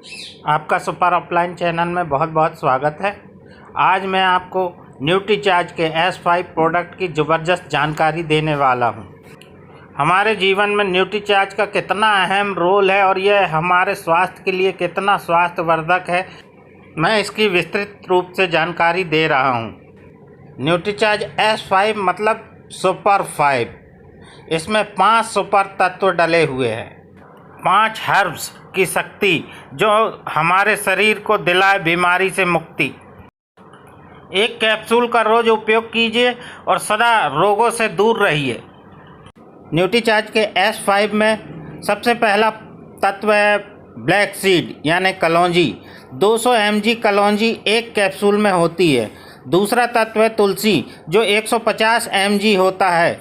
आपका super upline channel में बहुत बहुत स्वागत है। आज मैं आपको न्यूट्रीचार्ज के S5 प्रोडक्ट की ज़बरदस्त जानकारी देने वाला हूं। हमारे जीवन में न्यूट्रीचार्ज का कितना अहम रोल है और यह हमारे स्वास्थ्य के लिए कितना स्वास्थ्यवर्धक है, मैं इसकी विस्तृत रूप से जानकारी दे रहा हूं। न्यूट्रीचार्ज S5 मतलब सुपर 5। इसमें 5 सुपर तत्व डले हुए हैं। 5 हर्ब्स की शक्ति जो हमारे शरीर को दिलाए बीमारी से मुक्ति। एक कैप्सूल का रोज उपयोग कीजिए और सदा रोगों से दूर रहिए। न्यूट्रीचार्ज के S5 में सबसे पहला तत्व है ब्लैक सीड यानी कलौंजी। 200 mg कलौंजी एक कैप्सूल में होती है। दूसरा तत्व है तुलसी जो 150 mg होता है।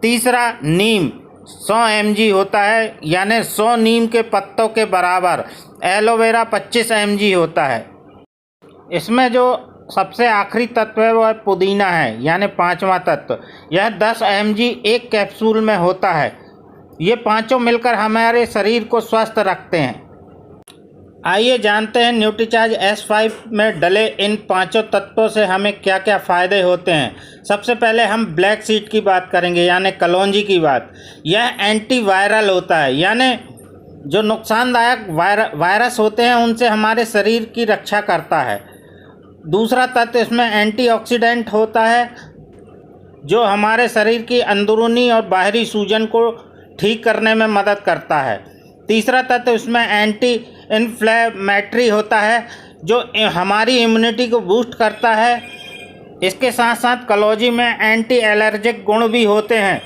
तीसरा नीम 100 mg होता है यानी 100 नीम के पत्तों के बराबर। एलोवेरा 25 mg होता है। इसमें जो सबसे आखिरी तत्व है वह पुदीना है यानी 5वां तत्व। यह 10 mg एक कैप्सूल में होता है। ये पांचों मिलकर हमारे शरीर को स्वस्थ रखते हैं। आइए जानते हैं न्यूट्रीचार्ज S5 में डले इन पांचों तत्वों से हमें क्या क्या फ़ायदे होते हैं। सबसे पहले हम ब्लैक सीड की बात करेंगे यानी कलौंजी की बात। यह एंटीवायरल होता है यानी जो नुकसानदायक वायरस होते हैं उनसे हमारे शरीर की रक्षा करता है। दूसरा तत्व इसमें एंटीऑक्सीडेंट होता है जो हमारे शरीर की अंदरूनी और बाहरी सूजन को ठीक करने में मदद करता है। तीसरा तत्व इसमें एंटी इन्फ्लेमेटरी होता है जो हमारी इम्यूनिटी को बूस्ट करता है। इसके साथ साथ कलौंजी में एंटी एलर्जिक गुण भी होते हैं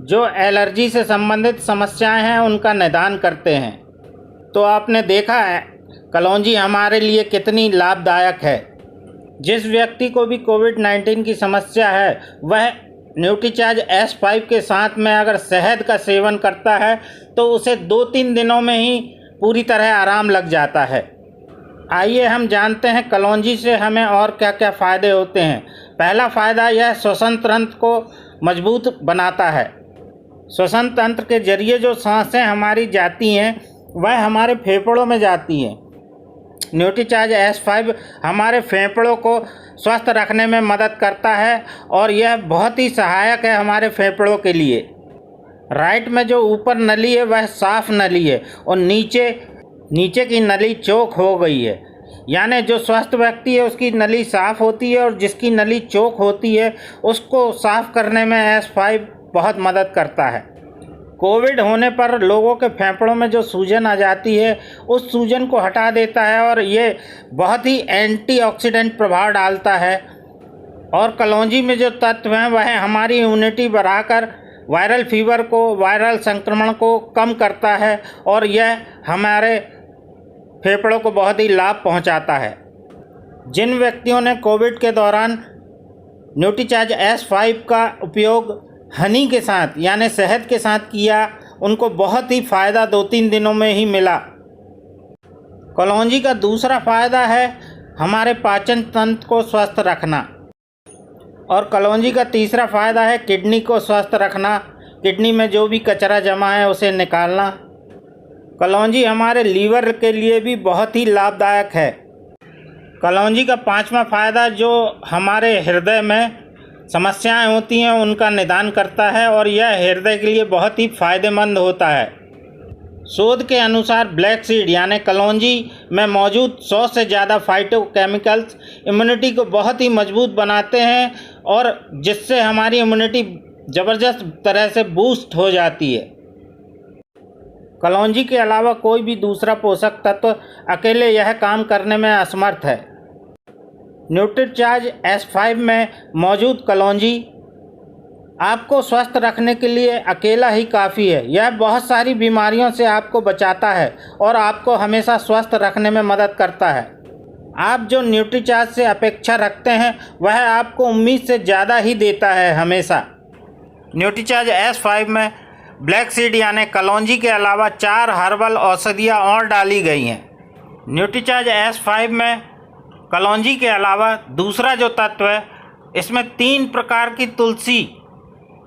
जो एलर्जी से संबंधित समस्याएं हैं उनका निदान करते हैं। तो आपने देखा है कलौंजी हमारे लिए कितनी लाभदायक है। जिस व्यक्ति को भी कोविड-19 की समस्या है वह न्यूट्रीचार्ज S5 के साथ में अगर शहद का सेवन करता है तो उसे 2-3 दिनों में ही पूरी तरह आराम लग जाता है। आइए हम जानते हैं कलौंजी से हमें और क्या क्या फ़ायदे होते हैं। पहला फ़ायदा यह श्वसन तंत्र को मजबूत बनाता है। श्वसन तंत्र के जरिए जो सांसें हमारी जाती हैं वह हमारे फेफड़ों में जाती हैं। न्यूट्रीचार्ज S5 हमारे फेफड़ों को स्वस्थ रखने में मदद करता है और यह बहुत ही सहायक है हमारे फेफड़ों के लिए। राइट में जो ऊपर नली है वह साफ नली है और नीचे की नली चौक हो गई है। यानी जो स्वस्थ व्यक्ति है उसकी नली साफ होती है और जिसकी नली चौक होती है उसको साफ करने में S5 बहुत मदद करता है। कोविड होने पर लोगों के फेफड़ों में जो सूजन आ जाती है उस सूजन को हटा देता है और ये बहुत ही एंटीऑक्सीडेंट प्रभाव डालता है। और कलौंजी में जो तत्व हैं वह हमारी इम्यूनिटी बढ़ाकर वायरल फीवर को, वायरल संक्रमण को कम करता है और यह हमारे फेफड़ों को बहुत ही लाभ पहुंचाता है। जिन व्यक्तियों ने कोविड के दौरान न्यूट्रीचार्ज S5 का उपयोग हनी के साथ यानी शहद के साथ किया उनको बहुत ही फ़ायदा 2-3 दिनों में ही मिला। कलौंजी का दूसरा फ़ायदा है हमारे पाचन तंत्र को स्वस्थ रखना और कलौंजी का तीसरा फ़ायदा है किडनी को स्वस्थ रखना। किडनी में जो भी कचरा जमा है उसे निकालना। कलौंजी हमारे लीवर के लिए भी बहुत ही लाभदायक है। कलौंजी का 5वां फ़ायदा जो हमारे हृदय में समस्याएं होती हैं उनका निदान करता है और यह हृदय के लिए बहुत ही फ़ायदेमंद होता है। शोध के अनुसार ब्लैक सीड यानी कलौंजी में मौजूद 100 से ज़्यादा फाइटोकेमिकल्स इम्यूनिटी को बहुत ही मजबूत बनाते हैं और जिससे हमारी इम्यूनिटी ज़बरदस्त तरह से बूस्ट हो जाती है। कलौंजी के अलावा कोई भी दूसरा पोषक तत्व अकेले यह काम करने में असमर्थ है। न्यूट्रीचार्ज S5 में मौजूद कलौंजी आपको स्वस्थ रखने के लिए अकेला ही काफ़ी है। यह बहुत सारी बीमारियों से आपको बचाता है और आपको हमेशा स्वस्थ रखने में मदद करता है। आप जो न्यूट्रीचार्ज से अपेक्षा रखते हैं वह आपको उम्मीद से ज़्यादा ही देता है हमेशा। न्यूट्रीचार्ज S5 में ब्लैक सीड यानी कलौंजी के अलावा 4 हर्बल औषधियाँ और डाली गई हैं। न्यूट्रीचार्ज S5 में कलौंजी के अलावा दूसरा जो तत्व है इसमें 3 प्रकार की तुलसी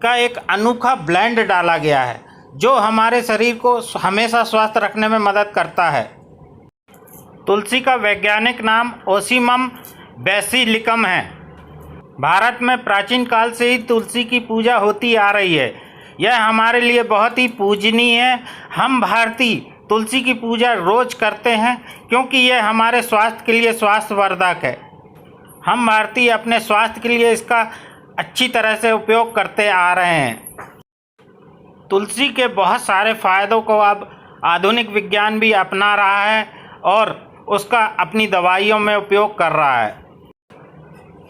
का एक अनोखा ब्लेंड डाला गया है जो हमारे शरीर को हमेशा स्वस्थ रखने में मदद करता है। तुलसी का वैज्ञानिक नाम ओसीमम बेसिलिकम है। भारत में प्राचीन काल से ही तुलसी की पूजा होती आ रही है। यह हमारे लिए बहुत ही पूजनीय है। हम भारतीय तुलसी की पूजा रोज करते हैं क्योंकि यह हमारे स्वास्थ्य के लिए स्वास्थ्यवर्धक है। हम भारतीय अपने स्वास्थ्य के लिए इसका अच्छी तरह से उपयोग करते आ रहे हैं। तुलसी के बहुत सारे फ़ायदों को अब आधुनिक विज्ञान भी अपना रहा है और उसका अपनी दवाइयों में उपयोग कर रहा है।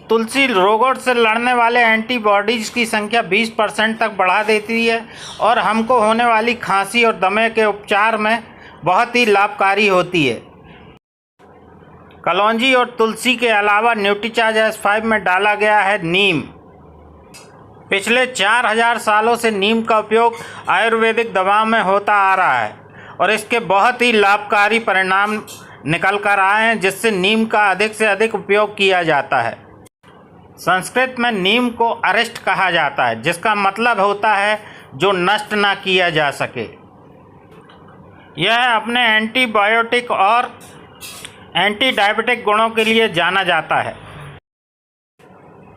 तुलसी रोगों से लड़ने वाले एंटीबॉडीज़ की संख्या 20% तक बढ़ा देती है और हमको होने वाली खांसी और दमे के उपचार में बहुत ही लाभकारी होती है। कलौंजी और तुलसी के अलावा न्यूट्रीचार्ज S5 में डाला गया है नीम। पिछले 4000 सालों से नीम का उपयोग आयुर्वेदिक दवाओं में होता आ रहा है और इसके बहुत ही लाभकारी परिणाम निकल कर आए हैं, जिससे नीम का अधिक से अधिक उपयोग किया जाता है। संस्कृत में नीम को अरिष्ट कहा जाता है, जिसका मतलब होता है जो नष्ट ना किया जा सके। यह अपने एंटीबायोटिक और एंटी डायबिटिक गुणों के लिए जाना जाता है।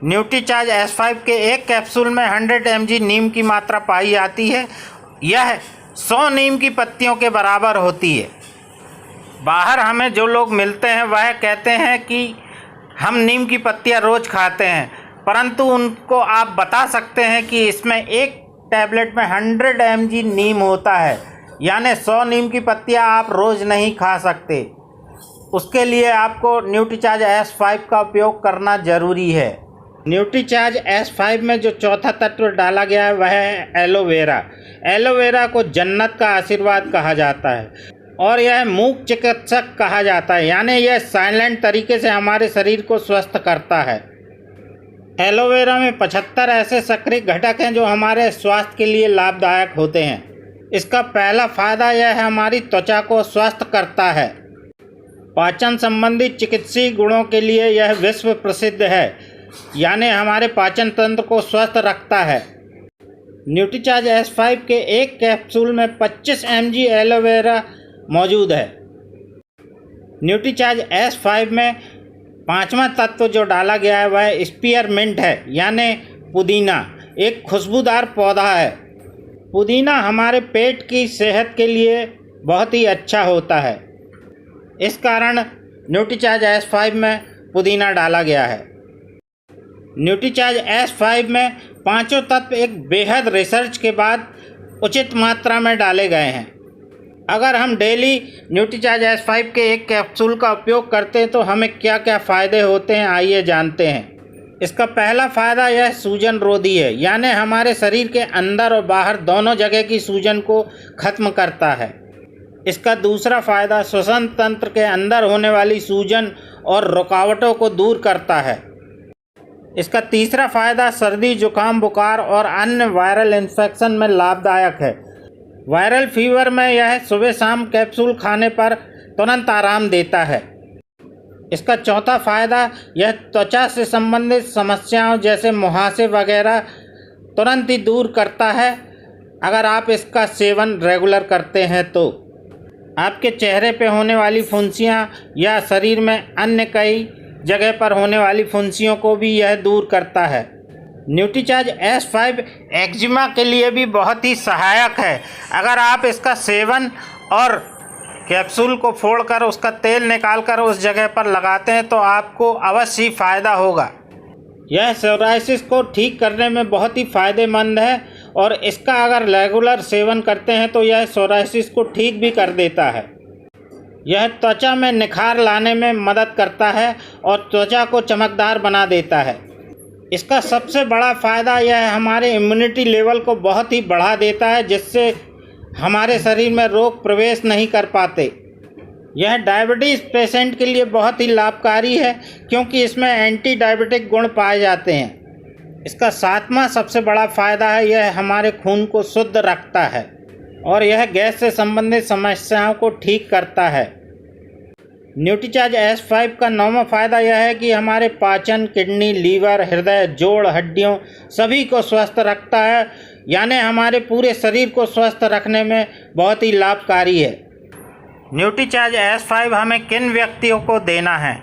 न्यूट्रीचार्ज S5 के एक कैप्सूल में 100 mg नीम की मात्रा पाई जाती है। यह 100 नीम की पत्तियों के बराबर होती है। बाहर हमें जो लोग मिलते हैं वह कहते हैं कि हम नीम की पत्तियां रोज़ खाते हैं, परंतु उनको आप बता सकते हैं कि इसमें एक टैबलेट में 100 mg नीम होता है, यानी 100 नीम की पत्तियां आप रोज़ नहीं खा सकते। उसके लिए आपको न्यूट्रीचार्ज S5 का उपयोग करना ज़रूरी है। न्यूट्रीचार्ज S5 में जो चौथा तत्व डाला गया है वह है एलोवेरा। एलोवेरा को जन्नत का आशीर्वाद कहा जाता है और यह मूक चिकित्सक कहा जाता है, यानी यह साइलेंट तरीके से हमारे शरीर को स्वस्थ करता है। एलोवेरा में 75 ऐसे सक्रिय घटक हैं जो हमारे स्वास्थ्य के लिए लाभदायक होते हैं। इसका पहला फ़ायदा यह है, हमारी त्वचा को स्वस्थ करता है। पाचन संबंधी चिकित्सीय गुणों के लिए यह विश्व प्रसिद्ध है, यानी हमारे पाचन तंत्र को स्वस्थ रखता है। न्यूट्रीचार्ज S5 के एक कैप्सूल में 25 mg एलोवेरा मौजूद है। न्यूट्रीचार्ज S5 में पांचवा तत्व जो डाला गया है वह स्पीयरमिंट है, यानी पुदीना। एक खुशबूदार पौधा है। पुदीना हमारे पेट की सेहत के लिए बहुत ही अच्छा होता है। इस कारण न्यूट्रीचार्ज S5 में पुदीना डाला गया है। न्यूट्रीचार्ज S5 में पांचों तत्व एक बेहद रिसर्च के बाद उचित मात्रा में डाले गए हैं। अगर हम डेली न्यूट्रीचार्ज S5 के एक कैप्सूल का उपयोग करते हैं तो हमें क्या क्या फ़ायदे होते हैं, आइए जानते हैं। इसका पहला फ़ायदा यह सूजन रोधी है, यानी हमारे शरीर के अंदर और बाहर दोनों जगह की सूजन को ख़त्म करता है। इसका दूसरा फ़ायदा श्वसन तंत्र के अंदर होने वाली सूजन और रुकावटों को दूर करता है। इसका तीसरा फ़ायदा सर्दी, जुकाम, बुखार और अन्य वायरल इन्फेक्शन में लाभदायक है। वायरल फीवर में यह सुबह शाम कैप्सूल खाने पर तुरंत आराम देता है। इसका चौथा फ़ायदा यह त्वचा से संबंधित समस्याओं जैसे मुहासे वगैरह तुरंत ही दूर करता है। अगर आप इसका सेवन रेगुलर करते हैं तो आपके चेहरे पे होने वाली फुंसियाँ या शरीर में अन्य कई जगह पर होने वाली फुंसियों को भी यह दूर करता है। न्यूट्रीचार्ज S5 एक्जिमा के लिए भी बहुत ही सहायक है। अगर आप इसका सेवन और कैप्सूल को फोड़कर उसका तेल निकालकर उस जगह पर लगाते हैं तो आपको अवश्य फ़ायदा होगा। यह सोराइसिस को ठीक करने में बहुत ही फ़ायदेमंद है और इसका अगर रेगुलर सेवन करते हैं तो यह सोराइसिस को ठीक भी कर देता है। यह त्वचा में निखार लाने में मदद करता है और त्वचा को चमकदार बना देता है। इसका सबसे बड़ा फ़ायदा यह है, हमारे इम्यूनिटी लेवल को बहुत ही बढ़ा देता है, जिससे हमारे शरीर में रोग प्रवेश नहीं कर पाते। यह डायबिटीज़ पेशेंट के लिए बहुत ही लाभकारी है क्योंकि इसमें एंटी डायबिटिक गुण पाए जाते हैं। इसका सातवां सबसे बड़ा फ़ायदा है, यह हमारे खून को शुद्ध रखता है और यह गैस से संबंधित समस्याओं को ठीक करता है। न्यूट्रीचार्ज S5 का नौवां फ़ायदा यह है कि हमारे पाचन, किडनी, लीवर, हृदय, जोड़, हड्डियों सभी को स्वस्थ रखता है, यानी हमारे पूरे शरीर को स्वस्थ रखने में बहुत ही लाभकारी है। न्यूट्रीचार्ज S5 हमें किन व्यक्तियों को देना है?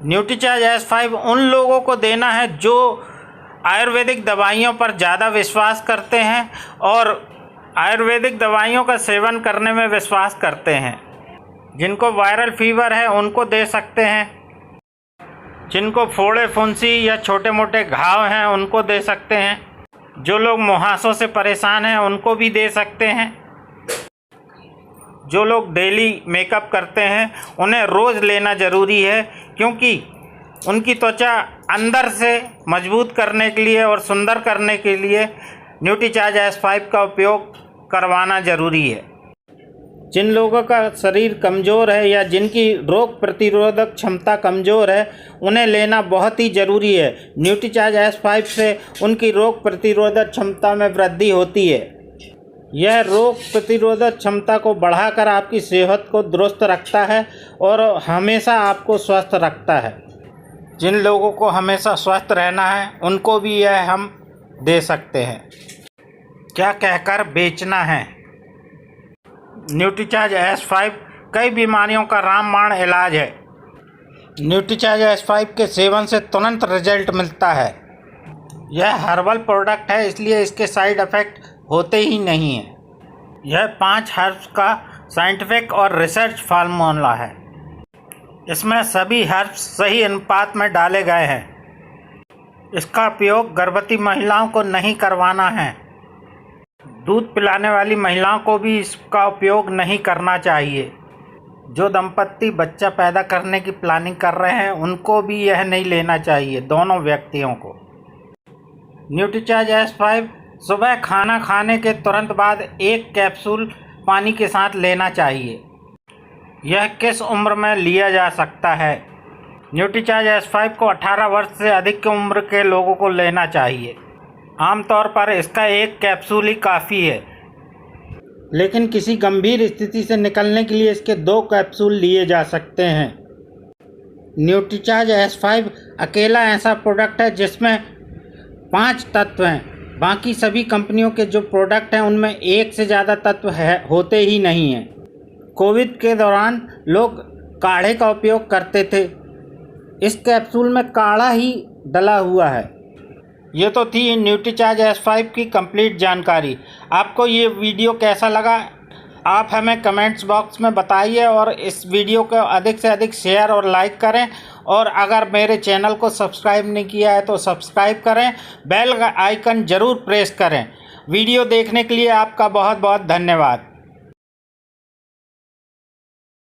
न्यूट्रीचार्ज S5 उन लोगों को देना है जो आयुर्वेदिक दवाइयों पर ज़्यादा विश्वास करते हैं और आयुर्वेदिक दवाइयों का सेवन करने में विश्वास करते हैं। जिनको वायरल फीवर है उनको दे सकते हैं, जिनको फोड़े फुंसी या छोटे मोटे घाव हैं उनको दे सकते हैं, जो लोग मुहासों से परेशान हैं उनको भी दे सकते हैं, जो लोग डेली मेकअप करते हैं उन्हें रोज़ लेना ज़रूरी है, क्योंकि उनकी त्वचा अंदर से मजबूत करने के लिए और सुंदर करने के लिए न्यूट्रीचार्ज S5 का उपयोग करवाना ज़रूरी है। जिन लोगों का शरीर कमज़ोर है या जिनकी रोग प्रतिरोधक क्षमता कमज़ोर है उन्हें लेना बहुत ही ज़रूरी है। न्यूट्रीचार्ज S5 से उनकी रोग प्रतिरोधक क्षमता में वृद्धि होती है। यह रोग प्रतिरोधक क्षमता को बढ़ाकर आपकी सेहत को दुरुस्त रखता है और हमेशा आपको स्वस्थ रखता है। जिन लोगों को हमेशा स्वस्थ रहना है उनको भी यह हम दे सकते हैं। क्या कहकर बेचना है? न्यूट्रीचार्ज S5 कई बीमारियों का रामबाण इलाज है। न्यूट्रीचार्ज S5 के सेवन से तुरंत रिजल्ट मिलता है। यह हर्बल प्रोडक्ट है, इसलिए इसके साइड इफ़ेक्ट होते ही नहीं हैं। यह 5 हर्ब्स का साइंटिफिक और रिसर्च फार्मूला है। इसमें सभी हर्ब्स सही अनुपात में डाले गए हैं। इसका उपयोग गर्भवती महिलाओं को नहीं करवाना है। दूध पिलाने वाली महिलाओं को भी इसका उपयोग नहीं करना चाहिए। जो दंपत्ति बच्चा पैदा करने की प्लानिंग कर रहे हैं उनको भी यह नहीं लेना चाहिए, दोनों व्यक्तियों को। न्यूट्रीचार्ज S5 सुबह खाना खाने के तुरंत बाद 1 कैप्सूल पानी के साथ लेना चाहिए। यह किस उम्र में लिया जा सकता है? न्यूट्रीचार्ज S5 को 18 वर्ष से अधिक की उम्र के लोगों को लेना चाहिए। आमतौर पर इसका 1 कैप्सूल ही काफ़ी है, लेकिन किसी गंभीर स्थिति से निकलने के लिए इसके 2 कैप्सूल लिए जा सकते हैं। न्यूट्रीचार्ज S5 अकेला ऐसा प्रोडक्ट है जिसमें 5 तत्व हैं। बाकी सभी कंपनियों के जो प्रोडक्ट हैं उनमें 1 से ज़्यादा तत्व होते ही नहीं हैं। कोविड के दौरान लोग काढ़े का उपयोग करते थे। इस कैप्सूल में काढ़ा ही डला हुआ है। ये तो थी न्यूट्रीचार्ज S5 की कंप्लीट जानकारी। आपको ये वीडियो कैसा लगा आप हमें कमेंट्स बॉक्स में बताइए और इस वीडियो को अधिक से अधिक शेयर और लाइक करें। और अगर मेरे चैनल को सब्सक्राइब नहीं किया है तो सब्सक्राइब करें, बेल आइकन ज़रूर प्रेस करें। वीडियो देखने के लिए आपका बहुत बहुत धन्यवाद।